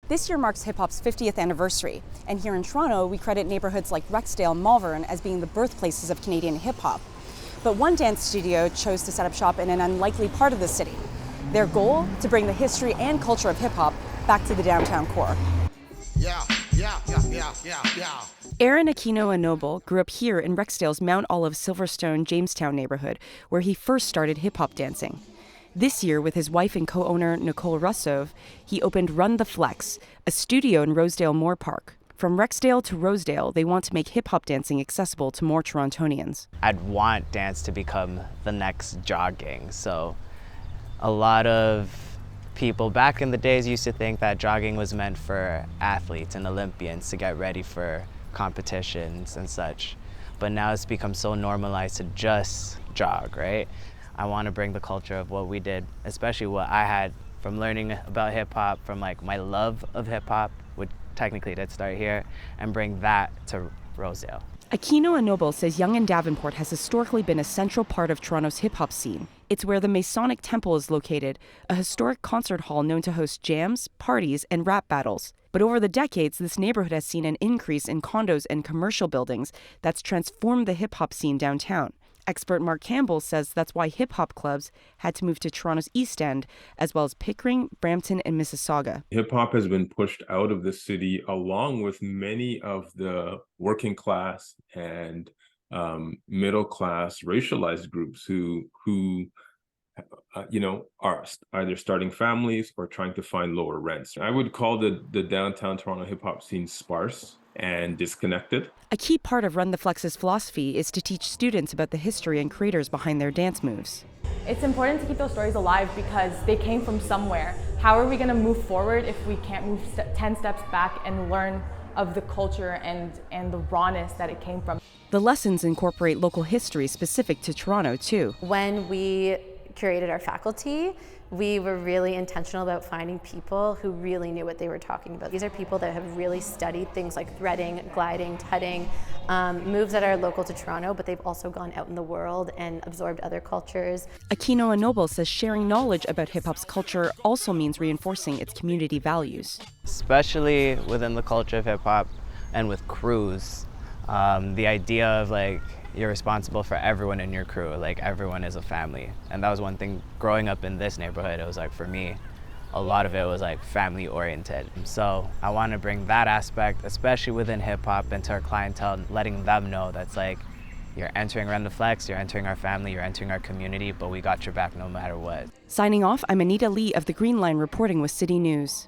This year marks hip-hop's 50th anniversary, and here in Toronto, we credit neighborhoods like Rexdale and Malvern as being the birthplaces of Canadian hip-hop. But one dance studio chose to set up shop in an unlikely part of the city. Their goal? To bring the history and culture of hip-hop back to the downtown core. Yeah. Aaron Aquino Anoble grew up here in Rexdale's Mount Olive Silverstone Jamestown neighborhood, where he first started hip-hop dancing. This year, with his wife and co-owner Nicole Russov, he opened Run the Flex, a studio in Rosedale Moore Park. From Rexdale to Rosedale, they want to make hip-hop dancing accessible to more Torontonians. I'd want dance to become the next jogging. So a lot of people back in the days used to think that jogging was meant for athletes and Olympians to get ready for competitions and such. But now it's become so normalized to just jog, right? I want to bring the culture of what we did, especially what I had from learning about hip hop, from like my love of hip hop, which technically did start here, and bring that to Rosedale. Aquino Anoble says Yonge and Davenport has historically been a central part of Toronto's hip-hop scene. It's where the Masonic Temple is located, a historic concert hall known to host jams, parties, and rap battles. But over the decades, this neighborhood has seen an increase in condos and commercial buildings that's transformed the hip-hop scene downtown. Expert Mark Campbell says that's why hip-hop clubs had to move to Toronto's East End, as well as Pickering, Brampton, and Mississauga. Hip-hop has been pushed out of the city along with many of the working class and middle class racialized groups who are either starting families or trying to find lower rents. I would call the downtown Toronto hip-hop scene sparse and disconnected. A key part of Run the Flex's philosophy is to teach students about the history and creators behind their dance moves. It's important to keep those stories alive because they came from somewhere. How are we going to move forward if we can't move 10 steps back and learn of the culture and the rawness that it came from? The lessons incorporate local history specific to Toronto, too. When we curated our faculty, we were really intentional about finding people who really knew what they were talking about. These are people that have really studied things like threading, gliding, tutting, moves that are local to Toronto, but they've also gone out in the world and absorbed other cultures. Aquino Anoble says sharing knowledge about hip-hop's culture also means reinforcing its community values. Especially within the culture of hip-hop and with crews, the idea of like, you're responsible for everyone in your crew, like everyone is a family. And that was one thing growing up in this neighborhood, it was like for me, a lot of it was like family oriented. So I want to bring that aspect, especially within hip hop, into our clientele, letting them know that's like, you're entering Run the Flex, you're entering our family, you're entering our community, but we got your back no matter what. Signing off, I'm Anita Lee of the Green Line reporting with City News.